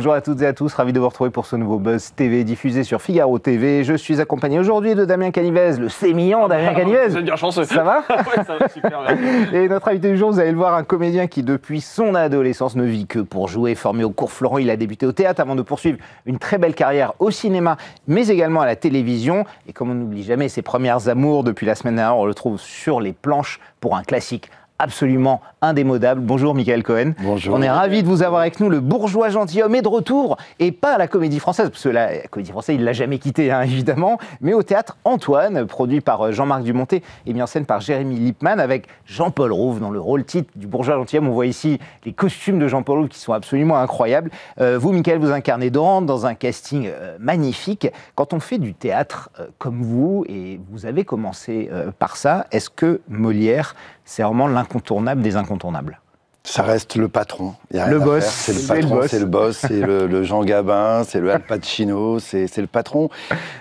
Bonjour à toutes et à tous, ravi de vous retrouver pour ce nouveau Buzz TV diffusé sur Figaro TV. Je suis accompagné aujourd'hui de Damien Canivez, le sémillant Damien Canivez. Vous êtes bien chanceux. Ça va? Ouais, ça va super, merci. Et notre invité du jour, vous allez le voir, un comédien qui depuis son adolescence ne vit que pour jouer. Formé au cours Florent, il a débuté au théâtre avant de poursuivre une très belle carrière au cinéma, mais également à la télévision. Et comme on n'oublie jamais ses premières amours, depuis la semaine dernière, on le trouve sur les planches pour un classique absolument indémodable. Bonjour Michael Cohen. Bonjour. On est ravis de vous avoir avec nous. Le bourgeois gentilhomme est de retour, et pas à la Comédie Française, parce que la Comédie Française, il ne l'a jamais quitté, hein, évidemment, mais au théâtre Antoine, produit par Jean-Marc Dumontet et mis en scène par Jérémy Lippmann, avec Jean-Paul Rouve dans le rôle titre du bourgeois gentilhomme. On voit ici les costumes de Jean-Paul Rouve qui sont absolument incroyables. Vous, Michael, vous incarnez Dorante dans un casting magnifique. Quand on fait du théâtre comme vous, et vous avez commencé par ça, est-ce que Molière, c'est vraiment l'incontournable des incontournables? Ça reste le patron. Il y a rien Le à boss, faire. C'est le patron, c'est le boss, c'est le Jean Gabin, c'est le Al Pacino, c'est le patron.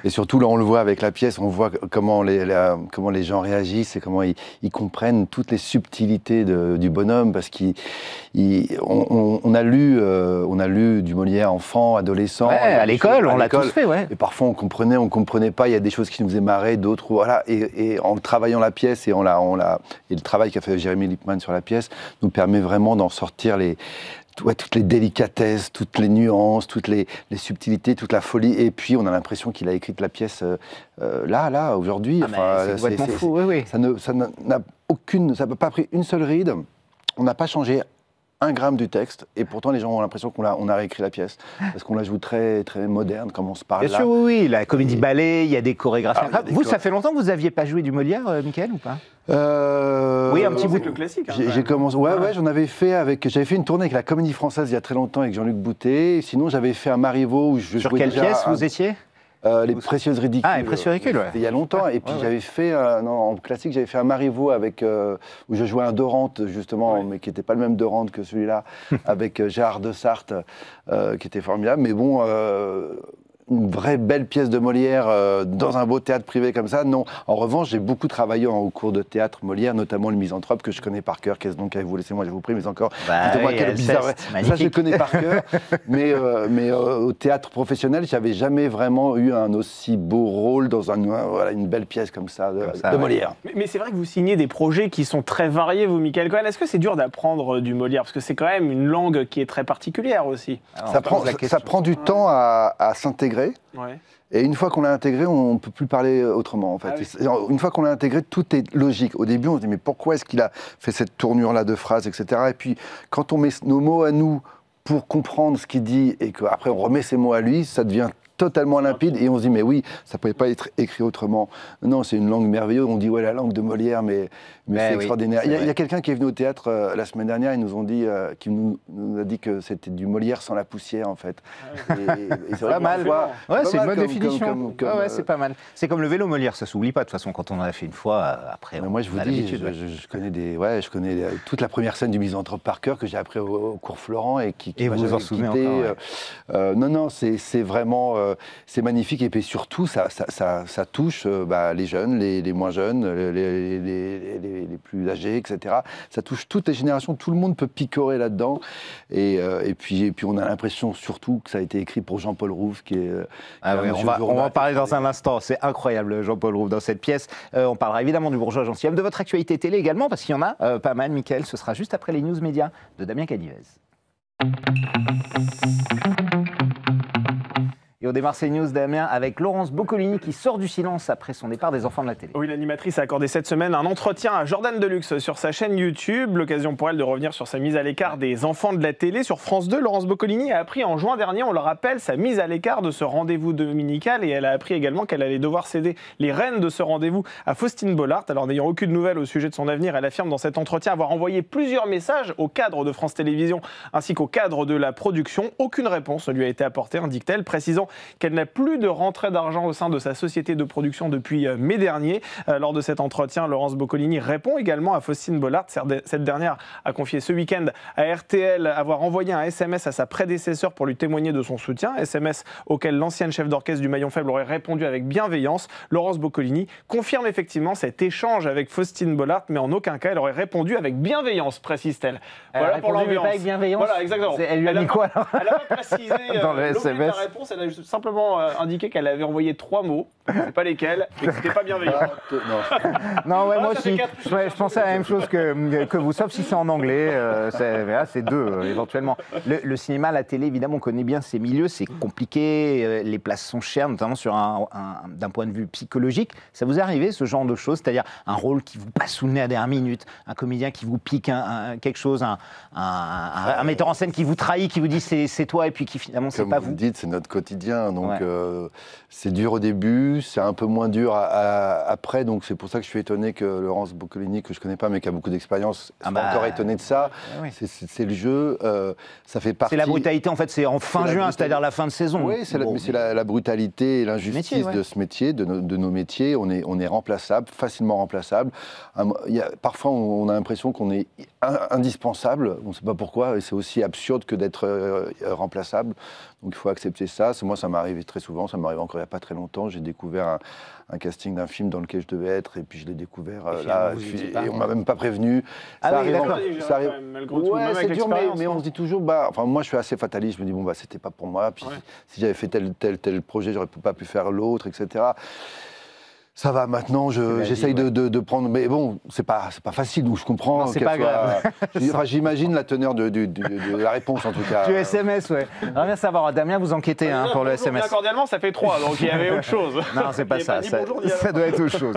Et surtout, là, on le voit avec la pièce, on voit comment les gens réagissent et comment ils comprennent toutes les subtilités du bonhomme, parce qu'on a lu du Molière enfant, adolescent. Ouais, à l'école, on l'a tous fait, ouais. Et parfois, on comprenait pas. Il y a des choses qui nous faisaient marrer, d'autres, voilà. Et en travaillant la pièce et le travail qu'a fait Jérémy Lippmann sur la pièce nous permet vraiment d'en sortir toutes les délicatesses, toutes les nuances, toutes les subtilités, toute la folie. Et puis, on a l'impression qu'il a écrit la pièce là, aujourd'hui. C'est complètement fou, oui. Ça n'a pas pris une seule ride. On n'a pas changé un gramme du texte, et pourtant les gens ont l'impression qu'on a réécrit la pièce, parce qu'on la joue très, très moderne, comme on se parle là. Bien sûr, oui, la comédie ballet, il y a des chorégraphies. Vous, ça fait longtemps que vous n'aviez pas joué du Molière, Michael, ou pas? Oui, un petit bout. Le classique. Hein, j'ai commencé. Ouais, j'avais fait une tournée avec la Comédie Française il y a très longtemps avec Jean-Luc Boutet. Sinon, j'avais fait un Marivaux où je Sur jouais quelle déjà pièce vous étiez? Les Précieuses Ridicules. Ah, les Précieuses Ridicules, ouais. C'était il y a longtemps. Et puis j'avais fait, en classique, j'avais fait un Marivaux où je jouais un Dorante, justement, mais qui n'était pas le même Dorante que celui-là, avec Gérard de Sarthe, qui était formidable. Mais bon, une vraie belle pièce de Molière dans un beau théâtre privé comme ça, non. En revanche, j'ai beaucoup travaillé au cours de théâtre Molière, notamment le Misanthrope, que je connais par cœur. Qu'est-ce donc vous laissez-moi, je vous prie, mais encore. Dites-moi quel bizarre. Ça, je le connais par cœur. mais au théâtre professionnel, j'avais jamais vraiment eu un aussi beau rôle dans une belle pièce comme ça de Molière. Mais c'est vrai que vous signez des projets qui sont très variés, vous, Michael Cohen. Est-ce que c'est dur d'apprendre du Molière? Parce que c'est quand même une langue qui est très particulière aussi. Alors, ça prend du temps à s'intégrer. Ouais. Et une fois qu'on l'a intégré, on ne peut plus parler autrement, en fait. Ah oui. Une fois qu'on l'a intégré, tout est logique. Au début, on se dit, mais pourquoi est-ce qu'il a fait cette tournure-là de phrase, etc. Et puis, quand on met nos mots à nous pour comprendre ce qu'il dit, et qu'après on remet ses mots à lui, ça devient totalement limpide, et on se dit, mais oui, ça ne pouvait pas être écrit autrement. Non, c'est une langue merveilleuse. On dit, ouais, la langue de Molière, mais c'est extraordinaire. Il y a quelqu'un qui est venu au théâtre la semaine dernière, qui nous a dit que c'était du Molière sans la poussière, en fait. Et c'est pas mal. Ouais, c'est une bonne définition. C'est pas mal. C'est comme le vélo Molière, ça s'oublie pas, de toute façon, quand on en a fait une fois, après. Moi, je vous dis, je connais toute la première scène du Misanthrope par cœur que j'ai appris au cours Florent et qui et vous en souvenez encore, Non, c'est vraiment. C'est magnifique, et puis surtout ça touche les jeunes, les moins jeunes, les plus âgés, etc. Ça touche toutes les générations, tout le monde peut picorer là-dedans, et puis on a l'impression surtout que ça a été écrit pour Jean-Paul Rouve, qui est... on va en parler dans un instant, c'est incroyable Jean-Paul Rouve dans cette pièce. On parlera évidemment du bourgeois gentilhomme, de votre actualité télé également, parce qu'il y en a pas mal, Michael. Ce sera juste après les news médias de Damien Canivez. Et on démarre ces news, Damien, avec Laurence Boccolini qui sort du silence après son départ des Enfants de la télé. Oui, l'animatrice a accordé cette semaine un entretien à Jordan Deluxe sur sa chaîne YouTube. L'occasion pour elle de revenir sur sa mise à l'écart des Enfants de la télé. Sur France 2, Laurence Boccolini a appris en juin dernier, on le rappelle, sa mise à l'écart de ce rendez-vous dominical, et elle a appris également qu'elle allait devoir céder les rênes de ce rendez-vous à Faustine Bollard. Alors, n'ayant aucune nouvelle au sujet de son avenir, elle affirme dans cet entretien avoir envoyé plusieurs messages au cadre de France Télévisions ainsi qu'au cadre de la production. Aucune réponse ne lui a été apportée, indique-t-elle, précisant qu'elle n'a plus de rentrée d'argent au sein de sa société de production depuis mai dernier. Lors de cet entretien, Laurence Boccolini répond également à Faustine Bollaert. Cette dernière a confié ce week-end à RTL avoir envoyé un SMS à sa prédécesseur pour lui témoigner de son soutien. SMS auquel l'ancienne chef d'orchestre du Maillon Faible aurait répondu avec bienveillance. Laurence Boccolini confirme effectivement cet échange avec Faustine Bollaert, mais en aucun cas elle aurait répondu avec bienveillance, précise-t-elle. Voilà pour l'ambiance. Avec bienveillance. Voilà, exactement. Elle lui a mis quoi alors? Elle n'a pas précisé dans le SMS. la réponse, elle a simplement indiqué qu'elle avait envoyé 3 mots, je ne sais pas lesquels, mais que c'était pas bienveillant. Non, ouais, moi aussi. Je pensais à la même chose que vous, sauf si c'est en anglais. C'est 2 éventuellement. Le cinéma, la télé, évidemment, on connaît bien ces milieux, c'est compliqué, les places sont chères, notamment d'un point de vue psychologique. Ça vous est arrivé ce genre de choses, c'est-à-dire un rôle qui vous passe sous le nez à la dernière minute, un comédien qui vous pique quelque chose, un metteur en scène qui vous trahit, qui vous dit c'est toi et puis qui finalement c'est pas vous. Comme vous le dites, c'est notre quotidien, donc c'est dur au début, c'est un peu moins dur après, donc c'est pour ça que je suis étonné que Laurence Boccolini, que je connais pas mais qui a beaucoup d'expérience, soit encore étonné de ça. Oui. C'est le jeu, ça fait partie. C'est la brutalité en fait, c'est en fin juin, c'est-à-dire la fin de saison. Oui, c'est la brutalité et l'injustice de ce métier, de nos métiers. On est remplaçable, facilement remplaçable. Parfois, on a l'impression qu'on est indispensable. On ne sait pas pourquoi, et c'est aussi absurde que d'être remplaçable. Donc il faut accepter ça. Moi, ça m'est arrivé très souvent. Ça m'est arrivé encore il n'y a pas très longtemps. J'ai découvert un casting d'un film dans lequel je devais être, et puis je l'ai découvert là, et on m'a même pas prévenu. Ah oui, d'accord. Ça arrive. Ouais, c'est dur, mais on se dit toujours, enfin moi je suis assez fataliste. Je me dis bon c'était pas pour moi. Puis si j'avais fait tel projet, j'aurais pas pu faire l'autre, etc. Ça va, maintenant, j'essaye de prendre... Mais bon, c'est pas facile, donc je comprends. C'est pas grave. J'imagine la teneur de la réponse, en tout cas. Du SMS, ouais. J'aimerais bien savoir, Damien, vous enquêtez pour le SMS. Bien cordialement, ça fait 3, donc il y avait autre chose. Non, c'est pas ça. Ça doit être autre chose.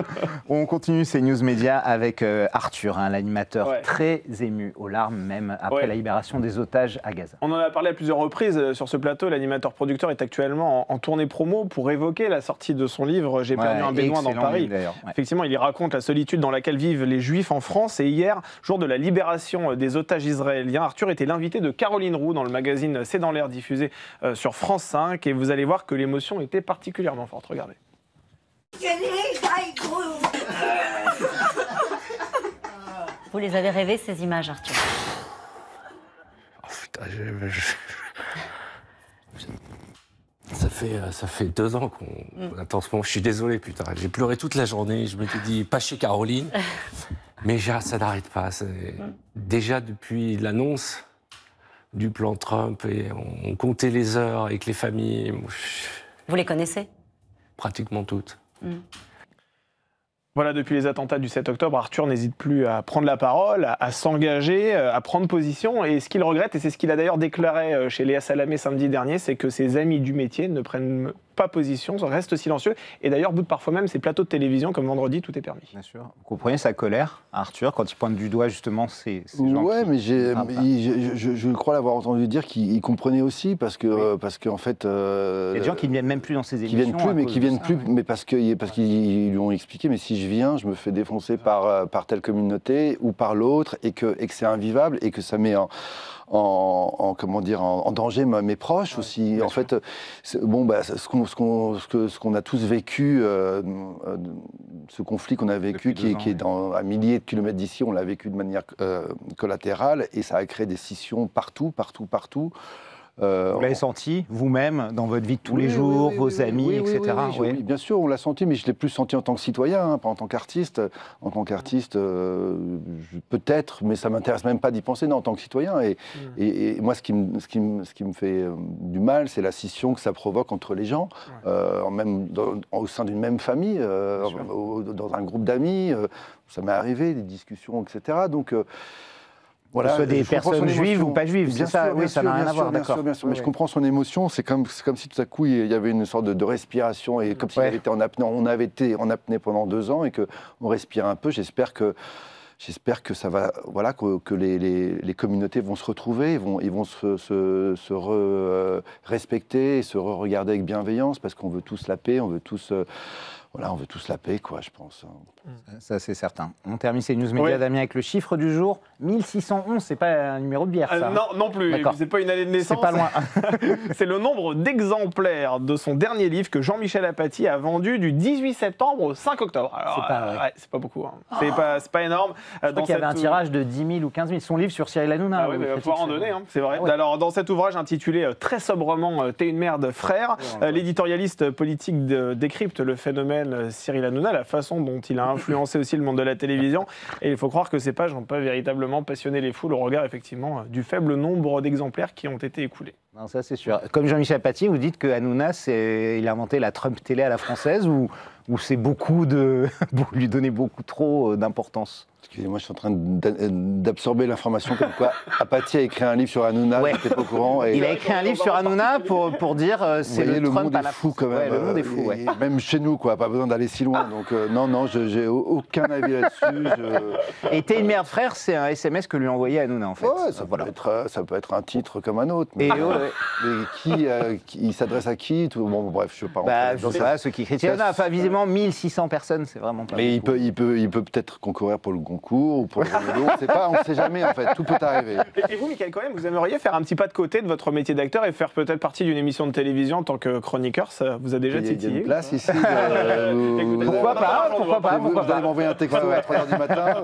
On continue ces news médias avec Arthur, l'animateur très ému, aux larmes même, après la libération des otages à Gaza. On en a parlé à plusieurs reprises sur ce plateau. L'animateur-producteur est actuellement en tournée promo pour évoquer la sortie de son livre « J'ai perdu un bédouin dans Paris ». Effectivement, il y raconte la solitude dans laquelle vivent les Juifs en France. Et hier, jour de la libération des otages israéliens, Arthur était l'invité de Caroline Roux dans le magazine C'est dans l'air diffusé sur France 5. Et vous allez voir que l'émotion était particulièrement forte. Regardez. Vous les avez rêvées, ces images, Arthur? Oh, putain, ça fait 2 ans qu'on attend ce moment. Je suis désolé, putain. J'ai pleuré toute la journée. Je m'étais dit, pas chez Caroline. Mais ça n'arrête pas. Déjà, depuis l'annonce du plan Trump, et on comptait les heures avec les familles. Vous les connaissez? Pratiquement toutes. Voilà, depuis les attentats du 7 octobre, Arthur n'hésite plus à prendre la parole, à s'engager, à prendre position. Et ce qu'il regrette, et c'est ce qu'il a d'ailleurs déclaré chez Léa Salamé samedi dernier, c'est que ses amis du métier ne prennent pas position, restent silencieux. Et d'ailleurs, boude parfois même ses plateaux de télévision, comme vendredi, tout est permis. Bien sûr. Vous comprenez sa colère, Arthur, quand il pointe du doigt justement ces gens. Ouais, mais je crois l'avoir entendu dire qu'il comprenait aussi, parce qu'en fait... Il y a des gens qui ne viennent même plus dans ces émissions. Qui viennent plus, mais parce qu'ils lui ont expliqué, mais si je viens, je me fais défoncer par telle communauté ou par l'autre, et que c'est invivable, et que ça met en danger mes proches aussi. En fait, ce qu'on a tous vécu, ce conflit qu'on a vécu, qui est à milliers de kilomètres d'ici, on l'a vécu de manière collatérale, et ça a créé des scissions partout. Vous l'avez senti vous-même dans votre vie de tous les jours, vos amis, etc. Oui, bien sûr, on l'a senti, mais je l'ai plus senti en tant que citoyen, pas en tant qu'artiste. En tant qu'artiste, peut-être, mais ça m'intéresse même pas d'y penser. Non, en tant que citoyen. Et moi, ce qui me fait du mal, c'est la scission que ça provoque entre les gens, même au sein d'une même famille, dans un groupe d'amis. Ça m'est arrivé, des discussions, etc. Donc voilà, que ce soit des personnes juives ou pas juives, c'est ça, oui, ça n'a rien à voir, d'accord. Bien sûr, mais je comprends son émotion, c'est comme si tout à coup il y avait une sorte de respiration, et comme s'il avait été en apnée, on avait été en apnée pendant 2 ans, et qu'on respire un peu. J'espère que ça va, voilà, que les communautés vont se retrouver, ils vont se respecter et se regarder avec bienveillance, parce qu'on veut tous la paix, on veut tous Voilà, on veut tous la paix, quoi, je pense. Ça, c'est certain. On termine ces news médias, Oui. Damien, avec le chiffre du jour. 1611, c'est pas un numéro de bière, ça. Non plus, D'accord. c'est pas une année de naissance. C'est pas loin. C'est le nombre d'exemplaires de son dernier livre que Jean-Michel Apathy a vendu du 18 septembre au 5 octobre. Alors, C'est pas vrai. ouais, c'est pas beaucoup. Hein. C'est pas énorme. Je crois qu'il y avait un tirage de 10 000 ou 15 000. Son livre sur Cyril Hanouna. Ah oui, mais il va pouvoir en donner, hein, c'est vrai. Ouais. Alors, dans cet ouvrage intitulé très sobrement T'es une merde, frère, l'éditorialiste politique décrypte le phénomène Cyril Hanouna, la façon dont il a influencé aussi le monde de la télévision. Et il faut croire que ces pages n'ont pas véritablement passionné les foules au regard, effectivement, du faible nombre d'exemplaires qui ont été écoulés. Non, ça, c'est sûr. Comme Jean-Michel Apathy, vous dites que Hanouna, il a inventé la Trump télé à la française ou c'est beaucoup de. lui donner beaucoup trop d'importance? Excusez-moi, je suis en train d'absorber l'information comme quoi Apathy a écrit un livre sur Hanouna, Ouais. j'étais pas au courant. Et Il a écrit un livre sur Hanouna pour dire c'est voyez, le Trump monde à est la fou quand même. Ouais, le monde est fou, ouais. Et même chez nous, quoi, pas besoin d'aller si loin. Donc non, j'ai aucun avis là-dessus. Et T'es une merde, frère, c'est un SMS que lui a envoyé Hanouna, en fait. Ouais, ça Voilà. peut être un titre comme un autre. Mais, Et ouais. mais il s'adresse à qui Bon, bref, je ne sais pas. Bah, rentrer je dans sais ça. pas, ceux qui critiquent Hanouna. Enfin, visiblement, 1600 personnes, c'est vraiment pas Mais beaucoup. il peut peut-être concourir pour le Goncourt ou pour le Renaudot, on ne sait jamais en fait, tout peut arriver. Et vous, Michael Cohen, vous aimeriez faire un petit pas de côté de votre métier d'acteur et faire peut-être partie d'une émission de télévision en tant que chroniqueur? Ça vous a déjà Il y a titillé? une place ici. Écoutez, Pourquoi pas, pourquoi pas, Vous allez m'envoyer un texto à 3h du matin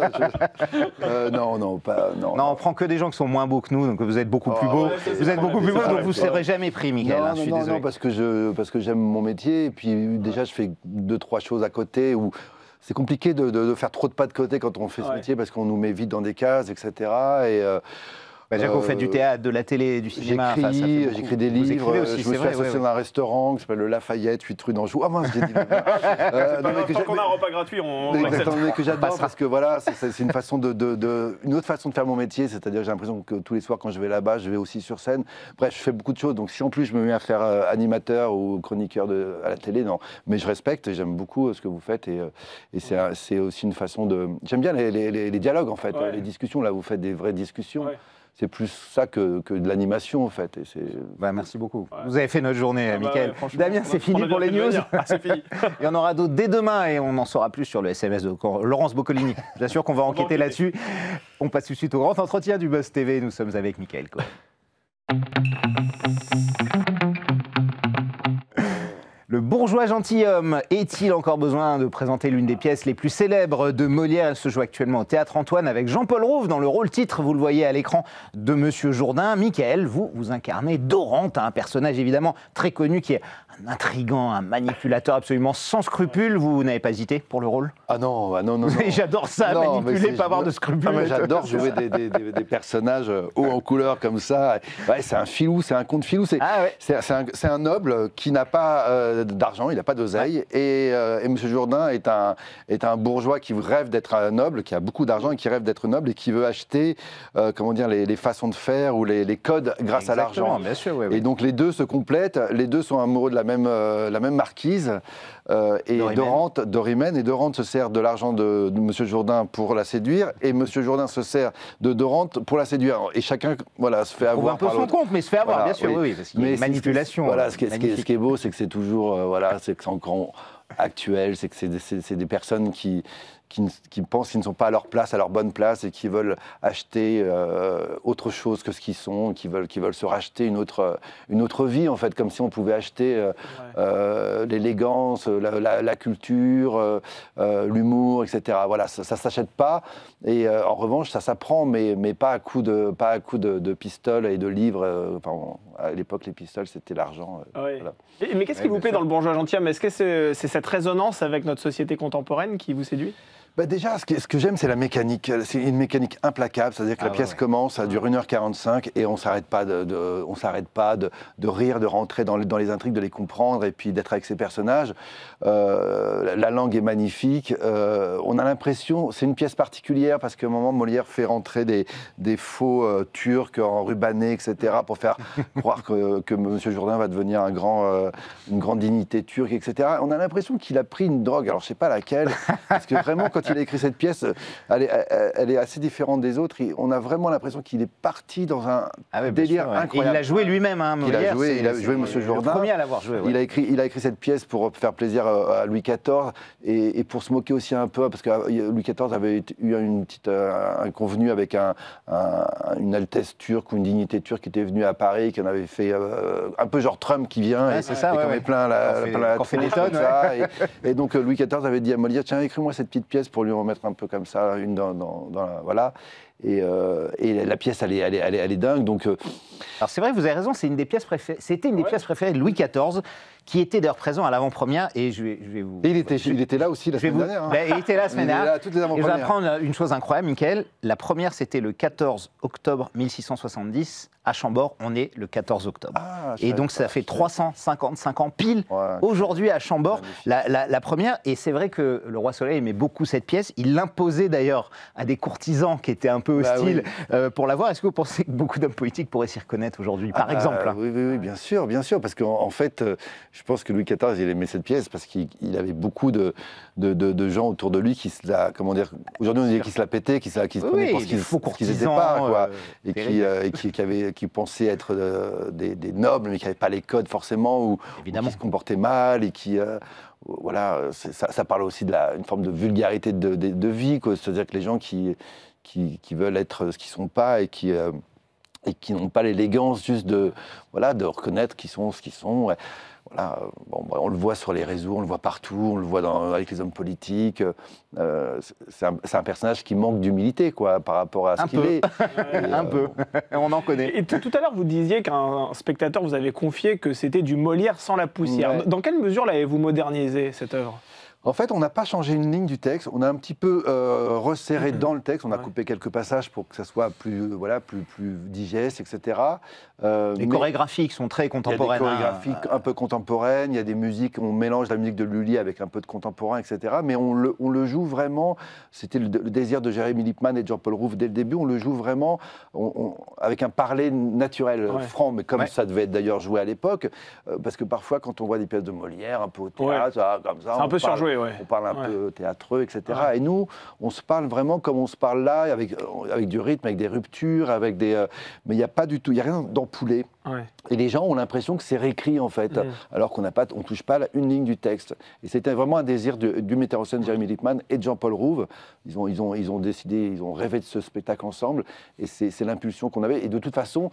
Non, pas. Non, Non, on prend que des gens qui sont moins beaux que nous, donc vous êtes beaucoup plus beaux. ouais, c'est Vous ça, êtes beaucoup plus beaux, ça, donc ouais. vous ne serez jamais pris, Michael. Non, Je suis non, désolé. non, parce que j'aime mon métier et puis déjà je fais 2-3 choses à côté où c'est compliqué de faire trop de pas de côté quand on fait ce Ouais. métier parce qu'on nous met vite dans des cases, etc. Et, Bah, déjà que vous faites du théâtre, de la télé, du cinéma. enfin, ça fait beaucoup. j'écris des Vous livres, écrivez aussi, je c'est me suis vrai. associé ouais, dans un restaurant qui s'appelle le Lafayette, 8 rue d'Anjou. Ah mince, j'ai dit le nom. Non, mais que Tant qu'on a j'ai- un repas gratuit, on mais l'accepte. exactement, mais que j'adore parce que voilà, c'est une façon une autre façon de faire mon métier, c'est-à-dire j'ai l'impression que tous les soirs quand je vais là-bas, je vais aussi sur scène. Bref, je fais beaucoup de choses, donc si en plus je me mets à faire animateur ou chroniqueur à la télé, non. Mais je respecte et j'aime beaucoup ce que vous faites et c'est aussi une façon de. J'aime bien les dialogues en fait, Ouais. les discussions. Là, vous faites des vraies discussions. Ouais. C'est plus ça que de l'animation en fait. Et Bah, merci beaucoup. Vous avez fait notre journée, Ah bah Michael. ouais, franchement, Damien, c'est on fini a pour bien les fait de news. venir. Ah, c'est fini. Il y en aura d'autres dès demain et on en saura plus sur le SMS de Laurence Boccolini. Bien sûr qu'on va enquêter enquêter. là-dessus. On passe tout de suite au grand entretien du Buzz TV. Nous sommes avec Michael Cohen. Le bourgeois gentilhomme, est-il encore besoin de présenter l'une des pièces les plus célèbres de Molière? Elle se joue actuellement au Théâtre Antoine avec Jean-Paul Rouve dans le rôle titre, vous le voyez à l'écran, de Monsieur Jourdain. Michael, vous incarnez Dorante, un personnage évidemment très connu qui est un intrigant, un manipulateur absolument sans scrupules. Vous n'avez pas hésité pour le rôle? Ah non, non. J'adore ça, Non, mais manipuler, c'est- pas avoir de scrupules. Ah, mais j'adore jouer des personnages hauts en couleur comme ça. Ouais, c'est un filou, c'est un conte filou. Ah ouais. C'est un noble qui n'a pas d'argent, il n'a pas d'oseille. Et M. Jourdain est un bourgeois qui rêve d'être un noble, qui a beaucoup d'argent et qui rêve d'être noble et qui veut acheter comment dire, les façons de faire ou les codes grâce à Exactement, l'argent. bien sûr, oui. Et donc les deux se complètent, les deux sont amoureux de la même marquise. Et Dorimène, et Dorante se sert de l'argent de M. Jourdain pour la séduire, et M. Jourdain se sert de Dorante pour la séduire. Et chacun se fait Trouve avoir un peu par son l'autre. compte, mais se fait avoir, Voilà, bien sûr, oui, parce qu'il y a Mais une manipulation. Voilà, ce qui magnifique. est beau, c'est que c'est toujours, c'est que c'est encore actuel, c'est que c'est des personnes qui pensent qu'ils ne sont pas à leur place, à leur bonne place, et qui veulent acheter autre chose que ce qu'ils sont, qui veulent se racheter une autre vie, en fait, comme si on pouvait acheter l'élégance, la culture, l'humour, etc. Voilà, ça ne s'achète pas, et en revanche, ça s'apprend, mais pas à coup de pistoles et de livres. Enfin, à l'époque, les pistoles, c'était l'argent. Ouais. Voilà. Mais qu'est-ce qui vous plaît dans le bourgeois gentilhomme? Est-ce que c'est cette résonance avec notre société contemporaine qui vous séduit? Bah déjà, ce que j'aime, c'est la mécanique. C'est une mécanique implacable, c'est-à-dire que la pièce commence, ça dure 1h45 et on s'arrête pas de rire, de rentrer dans les intrigues, de les comprendre et puis d'être avec ces personnages. La langue est magnifique. On a l'impression, c'est une pièce particulière parce qu'à un moment, Molière fait rentrer des faux Turcs enrubannés, etc., pour faire croire que M. Jourdain va devenir une grande dignité turque, etc. On a l'impression qu'il a pris une drogue. Alors, je sais pas laquelle, parce que vraiment, quand quand il a écrit cette pièce, elle est assez différente des autres. On a vraiment l'impression qu'il est parti dans un délire incroyable. Et il l'a joué lui-même, hein, Molière. Il a joué Monsieur Jourdain. Le premier à l'avoir joué. Ouais. Il a écrit cette pièce pour faire plaisir à Louis XIV et pour se moquer aussi un peu, parce que Louis XIV avait eu un convenu avec une altesse turque ou une dignité turque qui était venue à Paris, qui en avait fait un peu genre Trump qui vient et qu'on met plein la qu'on fait des tronche, tonnes. Et donc Louis XIV avait dit à Molière, tiens, écris-moi cette petite pièce pour lui remettre un peu comme ça, une voilà. Et la pièce, elle est dingue. Donc, alors c'est vrai, vous avez raison, c'était une des pièces préférées de Louis XIV, qui était d'ailleurs présent à l'avant-première. Et je vais vous. Et il était là aussi la semaine dernière. Hein. Il était là la semaine dernière. Toutes les Et je vais avant-premières. apprendre une chose incroyable, Mickaël. La première, c'était le 14 octobre 1670 à Chambord. On est le 14 octobre. Ah, et donc ça fait 355 ans pile aujourd'hui à Chambord, la première. Et c'est vrai que le Roi Soleil aimait beaucoup cette pièce. Il l'imposait d'ailleurs à des courtisans qui étaient un peu hostiles pour la voir. Est-ce que vous pensez que beaucoup d'hommes politiques pourraient s'y reconnaître aujourd'hui, par exemple hein? Oui, bien sûr, parce qu'en fait, je pense que Louis XIV, il aimait cette pièce parce qu'il avait beaucoup de gens autour de lui qui se la, comment dire, aujourd'hui on dirait qu'ils se la pétaient, qui se prenaient pour ce qu'ils n'étaient pas, quoi, et qui pensaient être des nobles, mais qui n'avaient pas les codes forcément, ou qui se comportaient mal, et qui... voilà, ça parle aussi d'une forme de vulgarité de vie, quoi. C'est-à-dire que les gens qui veulent être ce qu'ils ne sont pas et qui n'ont pas l'élégance juste de reconnaître qu'ils sont ce qu'ils sont. Ouais. Voilà, on le voit sur les réseaux, on le voit partout, on le voit avec les hommes politiques. C'est un personnage qui manque d'humilité, quoi, par rapport à ce qu'il est. Un peu, on en connaît. Et tout à l'heure, vous disiez qu'un spectateur vous avait confié que c'était du Molière sans la poussière. Ouais. Dans quelle mesure l'avez-vous modernisé, cette œuvre ? En fait, on n'a pas changé une ligne du texte, on a un petit peu resserré dans le texte, on a coupé quelques passages pour que ça soit plus digeste, etc. Les chorégraphies qui sont très contemporaines. Il y a des chorégraphies un peu contemporaines, il y a des musiques, on mélange la musique de Lully avec un peu de contemporain, etc. Mais on le joue vraiment, c'était le désir de Jérémy Lippmann et de Jean-Paul Rouve dès le début, on le joue vraiment avec un parler naturel, franc, mais comme ça devait être d'ailleurs joué à l'époque, parce que parfois quand on voit des pièces de Molière, un peu au théâtre, comme ça, c'est un peu surjoué. On parle un peu théâtreux, etc. Et nous, on se parle vraiment comme on se parle là, avec du rythme, avec des ruptures, mais il n'y a pas du tout, il n'y a rien d'ampoulé. Et les gens ont l'impression que c'est réécrit, en fait, alors qu'on ne touche pas une ligne du texte. Et c'était vraiment un désir du metteur en scène Jérémy Lippmann et de Jean-Paul Rouve. Ils ont décidé, ils ont rêvé de ce spectacle ensemble, et c'est l'impulsion qu'on avait. Et de toute façon,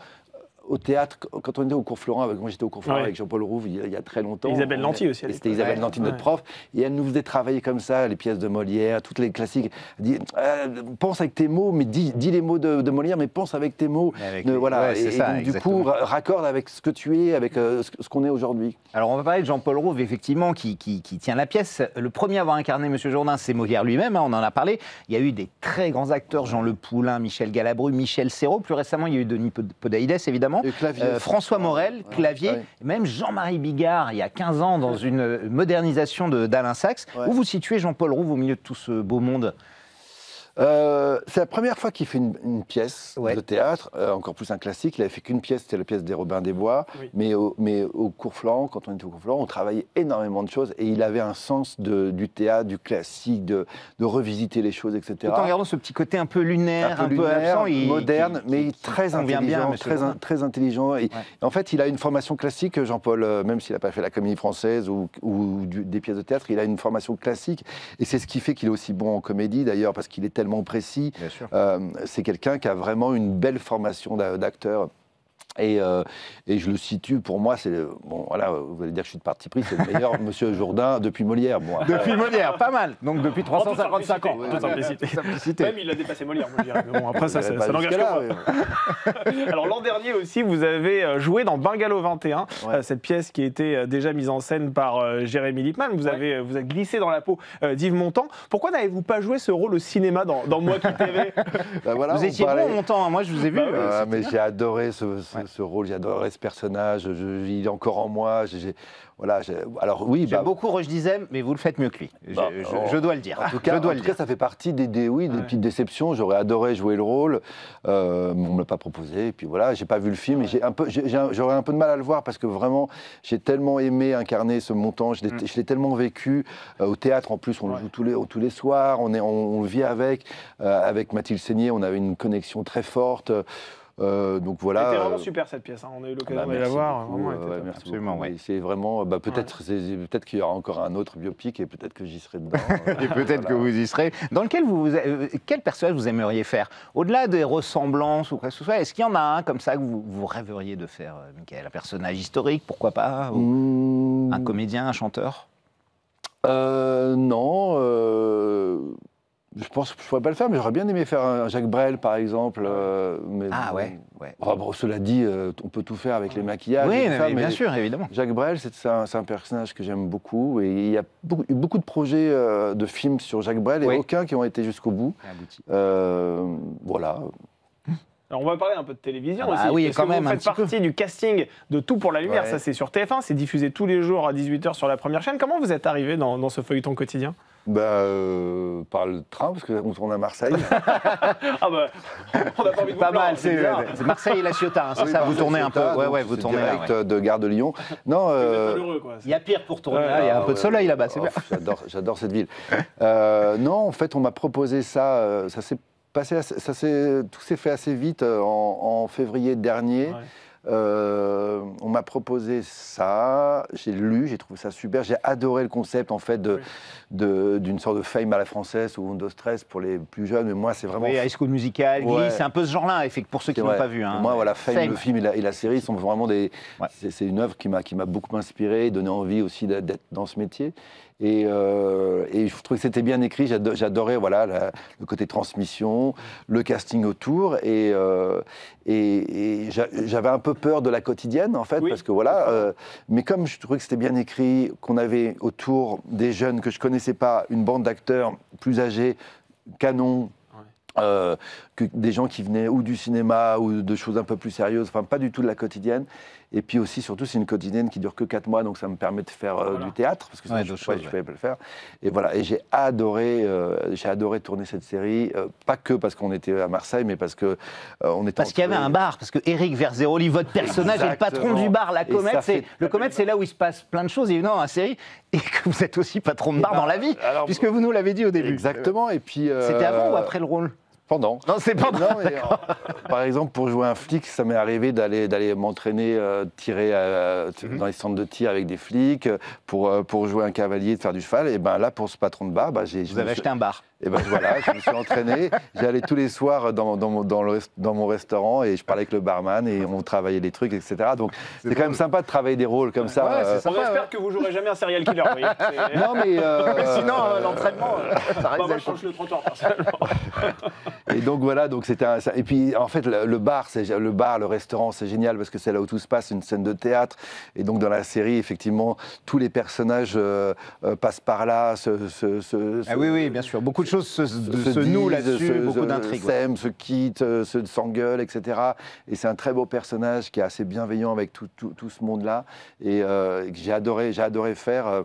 au théâtre, quand on était au cours Florent, moi j'étais au cours Florent avec Jean-Paul Rouve il y a très longtemps. Isabelle Nanty aussi. C'était Isabelle Nanty, notre prof, et elle nous faisait travailler comme ça, les pièces de Molière, toutes les classiques. Elle dit, pense avec tes mots, mais dis les mots de Molière, mais pense avec tes mots. Voilà. Donc, du coup, raccorde avec ce que tu es, avec ce qu'on est aujourd'hui. Alors on va parler de Jean-Paul Rouve, effectivement, qui tient la pièce. Le premier à avoir incarné Monsieur Jourdain, c'est Molière lui-même, hein, on en a parlé. Il y a eu des très grands acteurs, Jean Le Poulain, Michel Galabru, Michel Serrault. Plus récemment, il y a eu Denis Podalides, évidemment. François Morel, clavier, même Jean-Marie Bigard, il y a 15 ans, dans une modernisation d'Alain Sachs. Où vous situez Jean-Paul Rouve au milieu de tout ce beau monde ? C'est la première fois qu'il fait une pièce de théâtre, encore plus un classique. Il n'avait fait qu'une pièce, c'était la pièce des Robins des Bois. Mais au cours Florent, quand on était au cours Florent, on travaillait énormément de choses. Et il avait un sens du théâtre, du classique, de revisiter les choses, etc. Tout en gardant ce petit côté un peu lunaire, un peu absent, moderne, mais très intelligent. Très intelligent. Et en fait, il a une formation classique, Jean-Paul, même s'il n'a pas fait la Comédie Française ou des pièces de théâtre, il a une formation classique. Et c'est ce qui fait qu'il est aussi bon en comédie, d'ailleurs, parce qu'il est tellement précis. C'est quelqu'un qui a vraiment une belle formation d'acteur. Et je le situe, pour moi, bon, voilà, vous allez dire que je suis de parti pris, c'est le meilleur Monsieur Jourdain depuis Molière. Bon, depuis Molière, pas mal. Donc depuis 355 ans. Toute simplicité. Même il a dépassé Molière, moi, je dirais. Mais bon, après, ça n'engage que moi. Alors l'an dernier aussi, vous avez joué dans Bungalow 21, cette pièce qui était déjà mise en scène par Jérémy Lippmann. Vous êtes glissé dans la peau d'Yves Montand. Pourquoi n'avez-vous pas joué ce rôle au cinéma dans Moi qui TV? Vous étiez bon Montand, moi je vous ai vu. Mais j'ai adoré ce rôle, j'adorais ce personnage, il est encore en moi. Voilà, alors oui, J'aime beaucoup Roche Dizem, mais vous le faites mieux que lui. Je dois le dire. En tout cas, ça fait partie des petites déceptions. J'aurais adoré jouer le rôle, mais on ne me l'a pas proposé. Et puis voilà, j'ai pas vu le film. Et j'aurais un peu de mal à le voir parce que vraiment, j'ai tellement aimé incarner ce montant. Je l'ai tellement vécu au théâtre. En plus, on le joue tous les soirs. On le vit avec Mathilde Seigné. On avait une connexion très forte. Donc voilà. C'était vraiment super cette pièce. On a eu l'occasion de la voir. Merci Absolument, beaucoup. ouais. C'est vraiment. Peut-être qu'il y aura encore un autre biopic et peut-être que j'y serai dedans. Et peut-être que vous y serez. Dans lequel quel personnage vous aimeriez faire? Au-delà des ressemblances ou quoi que ce soit, est-ce qu'il y en a un comme ça que vous rêveriez de faire, Michael? Un personnage historique, pourquoi pas? Ou un comédien, un chanteur? Non. Je pense que je ne pourrais pas le faire, mais j'aurais bien aimé faire un Jacques Brel, par exemple. Ouais. Cela dit, on peut tout faire avec les maquillages. Oui, et tout ça, bien sûr, évidemment. Jacques Brel, c'est un personnage que j'aime beaucoup. Et il y a beaucoup de projets de films sur Jacques Brel et aucun qui ont été jusqu'au bout. Voilà. Alors on va parler un peu de télévision aussi. Oui, parce quand que même. Vous faites partie du casting de Tout pour la lumière. Ça, c'est sur TF1. C'est diffusé tous les jours à 18h sur la première chaîne. Comment vous êtes arrivé dans ce feuilleton quotidien? Par le train, parce qu'on tourne à Marseille. On n'a pas envie de Pas mal, c'est Marseille et La Ciotat, c'est ça, vous tournez un peu. Vous tournez direct de Gare de Lyon. Non, vous êtes malheureux, quoi. Il y a pire pour tourner, il y a un peu de soleil là-bas, c'est bien. J'adore cette ville. Non, en fait, on m'a proposé ça, tout s'est fait assez vite en février dernier. On m'a proposé ça, j'ai lu, j'ai trouvé ça super, j'ai adoré le concept en fait d'une sorte de Fame à la française ou Windows 13 pour les plus jeunes, mais moi c'est vraiment... Oui, High School Musical, Glee, c'est un peu ce genre-là, pour ceux qui n'ont pas vu. Moi, voilà, Fame, le film et la série sont vraiment des... C'est une œuvre qui m'a beaucoup inspiré, donné envie aussi d'être dans ce métier. Et je trouvais que c'était bien écrit, j'adorais le côté transmission, le casting autour, et j'avais un peu peur de la quotidienne en fait, parce que mais comme je trouvais que c'était bien écrit, qu'on avait autour des jeunes que je connaissais pas, une bande d'acteurs plus âgés, canons, que des gens qui venaient ou du cinéma ou de choses un peu plus sérieuses, enfin pas du tout de la quotidienne. Et puis aussi, surtout, c'est une quotidienne qui dure que 4 mois, donc ça me permet de faire du théâtre, parce que sinon, je ne pouvais pas le faire. Et voilà, et j'ai adoré tourner cette série, pas que parce qu'on était à Marseille, mais parce que on était... Parce qu'il y avait un bar, parce que Éric Verzeroli, votre personnage, est le patron du bar, la Comète. Le Comète, c'est là où il se passe plein de choses, évidemment, dans la série, et que vous êtes aussi patron de bar dans la vie, puisque vous nous l'avez dit au début. Exactement, et puis... C'était avant ou après le rôle? Pendant. Non, c'est pendant. Non, par exemple, pour jouer un flic, ça m'est arrivé d'aller m'entraîner, tirer dans les centres de tir avec des flics, pour jouer un cavalier, de faire du cheval. Et ben là, pour ce patron de bar, vous avez acheté un bar. Et ben voilà, je me suis entraîné. J'allais tous les soirs dans mon restaurant et je parlais avec le barman et on travaillait des trucs, etc. Donc c'est quand même sympa de travailler des rôles comme ça. On espère que vous jouerez jamais un serial killer. Non, mais sinon l'entraînement, ça reste. Moi, je change le trottoir personnellement. Et donc voilà, donc c'était et puis en fait le bar, le restaurant, c'est génial parce que c'est là où tout se passe, une scène de théâtre. Et donc dans la série, effectivement, tous les personnages passent par là. Oui, bien sûr. Beaucoup de choses se nouent là-dessus, beaucoup d'intrigues. S'aiment, se quittent, s'engueulent, etc. Et c'est un très beau personnage qui est assez bienveillant avec tout ce monde-là. Et que j'ai adoré faire.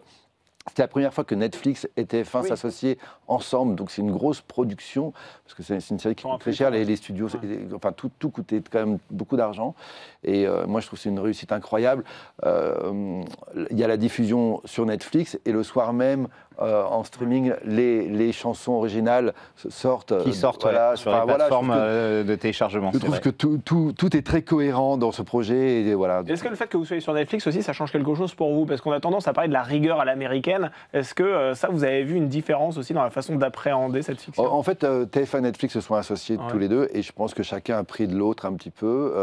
C'était la première fois que Netflix et TF1 s'associaient ensemble, donc c'est une grosse production, parce que c'est une série qui coûte très cher, les studios, enfin tout coûtait quand même beaucoup d'argent, et moi je trouve que c'est une réussite incroyable. Il y a la diffusion sur Netflix, et le soir même, en streaming, les chansons originales sortent. Qui sortent sur les plateformes de téléchargement. Je trouve que tout est très cohérent dans ce projet. Et voilà. Est-ce que le fait que vous soyez sur Netflix aussi, ça change quelque chose pour vous? Parce qu'on a tendance à parler de la rigueur à l'américaine. Est-ce que ça, vous avez vu une différence aussi dans la façon d'appréhender cette fiction? En fait, TF1 et Netflix se sont associés tous les deux, et je pense que chacun a pris de l'autre un petit peu,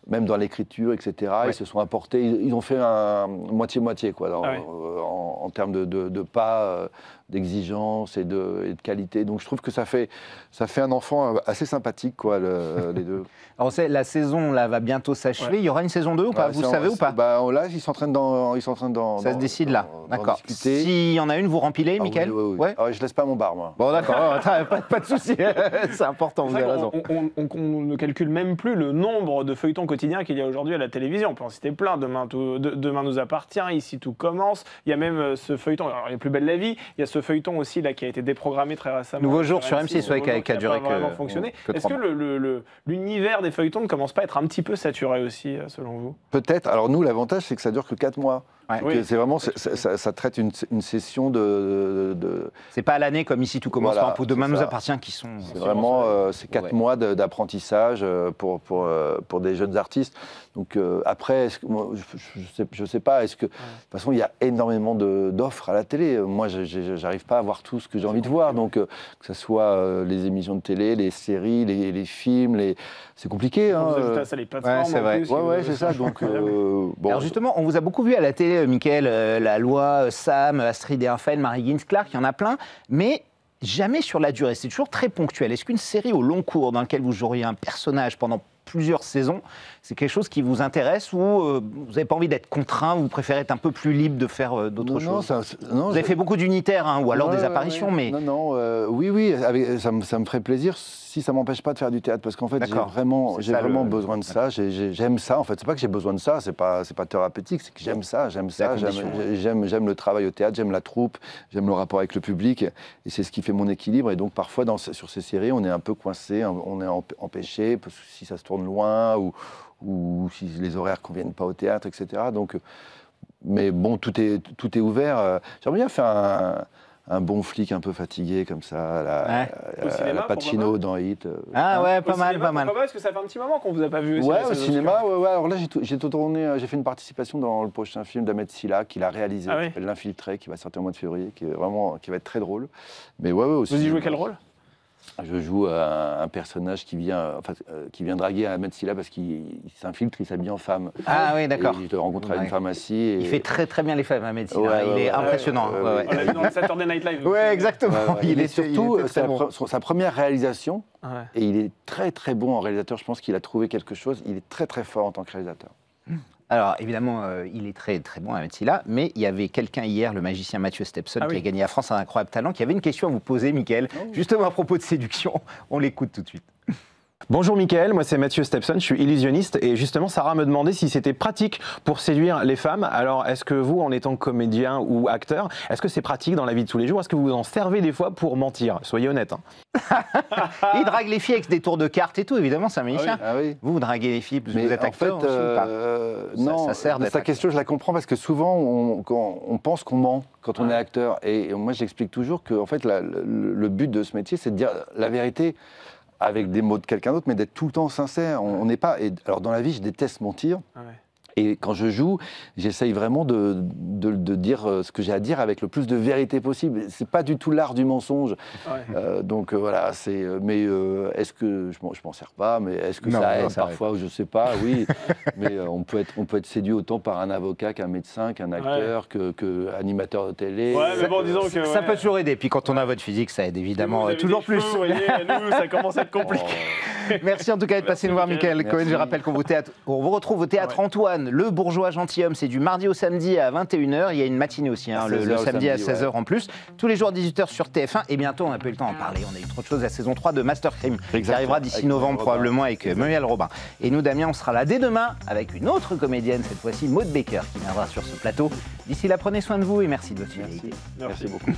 même dans l'écriture, etc. Ils se sont apportés, ils ont fait un moitié-moitié, quoi, en termes de pas d'exigence et de qualité. Donc je trouve que ça fait un enfant assez sympathique, quoi, les deux. Alors, on sait, la saison là, va bientôt s'achever. Il y aura une saison 2 ou pas? Vous savez ou pas? Là, ils sont en train d'en Ça se décide là. D'accord. discuter. S'il y en a une, vous remplilez, Mickaël? Oui. Ouais. Je laisse pas mon bar, moi. Bon, d'accord, pas de souci. C'est important, vous avez raison. On ne calcule même plus le nombre de feuilletons quotidiens qu'il y a aujourd'hui à la télévision. On peut en citer plein. Demain nous appartient, Ici tout commence. Il y a même ce feuilleton, alors il y a Plus belle la vie. Il y a ce feuilleton aussi là qui a été déprogrammé très récemment. Nouveau jour sur M6, qui a duré vraiment fonctionné. Est-ce que l'univers des feuilletons ne commence pas à être un petit peu saturé aussi, selon vous? Peut-être. Alors nous, l'avantage, c'est que ça dure que 4 mois. Ouais. Oui. C'est vraiment, ça traite une session de... C'est pas à l'année comme Ici tout commence, Voilà, pour Demain c'est nous ça. appartient qui sont. C'est vraiment c'est 4 mois d'apprentissage pour des jeunes artistes. Donc après, je sais pas, est-ce que... De toute façon, il y a énormément d'offres à la télé. Moi, j'arrive pas à voir tout ce que j'ai envie de voir. Donc, que ce soit les émissions de télé, les séries, les films, c'est compliqué. Vous ajoutez à ça les plateformes. Ouais, c'est vrai. Ouais, c'est ça. Donc, bon. Alors justement, on vous a beaucoup vu à la télé, Mickaël, La Loi, Sam, Astrid et Raphaël, Marie Gins, Clark, il y en a plein, mais jamais sur la durée, c'est toujours très ponctuel. Est-ce qu'une série au long cours dans laquelle vous joueriez un personnage pendant plusieurs saisons, c'est quelque chose qui vous intéresse ou vous n'avez pas envie d'être contraint, vous préférez être un peu plus libre de faire d'autres choses? Vous avez fait beaucoup d'unitaires ou alors des apparitions, mais... Oui, ça me ferait plaisir si ça m'empêche pas de faire du théâtre, parce qu'en fait j'ai vraiment besoin de ça, j'aime ça, en fait, c'est pas que j'ai besoin de ça, c'est pas thérapeutique, c'est que j'aime ça, j'aime le travail au théâtre, j'aime la troupe, j'aime le rapport avec le public, et c'est ce qui fait mon équilibre, et donc parfois sur ces séries on est un peu coincé, on est empêché, si ça se tourne loin, ou si les horaires ne conviennent pas au théâtre, etc. Donc, mais bon, tout est ouvert. J'aimerais bien faire un bon flic un peu fatigué, comme ça, la Pacino dans Hit. Ah ouais, pas mal. Parce que ça fait un petit moment qu'on vous a pas vu aussi. Ouais, au cinéma, ouais. Alors là, j'ai fait une participation dans le prochain film d'Ahmed Silla, qu'il a réalisé, qui s'appelle L'Infiltré, qui va sortir au mois de février, qui va être très drôle. Mais ouais, aussi. Vous y jouez quel rôle? Je joue un personnage qui vient draguer Ahmed Silla parce qu'il s'infiltre, il s'habille en femme. Ah oui, d'accord. Il te rencontre à une pharmacie. Il fait très très bien les femmes, Ahmed Silla. Il est impressionnant. On l'a vu dans Saturday Night Live. Ouais, exactement. Il est surtout sa première réalisation. Et il est très très bon en réalisateur. Je pense qu'il a trouvé quelque chose. Il est très très fort en tant que réalisateur. Alors, évidemment, il est très, très bon, Ahmed Silla, mais il y avait quelqu'un hier, le magicien Mathieu Stepson, qui a gagné à France un incroyable talent, qui avait une question à vous poser, Mickaël, justement à propos de séduction. On l'écoute tout de suite. Bonjour Mickaël, moi c'est Mathieu Stepson, je suis illusionniste et justement Sarah me demandait si c'était pratique pour séduire les femmes. Alors est-ce que vous, en étant comédien ou acteur, est-ce que c'est pratique dans la vie de tous les jours? Est-ce que vous en servez des fois pour mentir? Soyez honnête. Il drague les filles avec des tours de cartes et tout, évidemment, c'est un magicien. Ah oui. Vous draguez les filles parce que vous êtes acteur en fait, aussi, ou pas non, ça sert d'être sa question, je la comprends parce que souvent on pense qu'on ment quand on est acteur. Et moi j'explique toujours que en fait, le but de ce métier, c'est de dire la vérité avec des mots de quelqu'un d'autre, mais d'être tout le temps sincère. On n'est pas... Alors dans la vie, je déteste mentir. Et quand je joue, j'essaye vraiment de dire ce que j'ai à dire avec le plus de vérité possible. C'est pas du tout l'art du mensonge. Donc voilà, mais est-ce que... Je m'en sers pas, mais est-ce que ça aide parfois? Je sais pas, oui. Mais on peut être séduit autant par un avocat qu'un médecin, qu'un acteur, que animateur de télé. Ouais, mais bon, disons que... Ça peut toujours aider. Puis quand on a votre physique, ça aide évidemment toujours plus. Vous voyez, nous, ça commence à être compliqué. Merci en tout cas d'être passé nous voir, Mickaël Cohen. Je rappelle qu'on vous retrouve au théâtre Antoine, le bourgeois gentilhomme. C'est du mardi au samedi à 21h. Il y a une matinée aussi, le samedi à 16h en plus. Tous les jours à 18h sur TF1. Et bientôt, on n'a pas eu le temps d'en parler. On a eu trop de choses. La saison 3 de Master Crime qui arrivera d'ici novembre probablement avec Muriel Robin. Et nous, Damien, on sera là dès demain avec une autre comédienne, cette fois-ci Maud Baker, qui viendra sur ce plateau. D'ici là, prenez soin de vous et merci de votre fidélité. Merci beaucoup.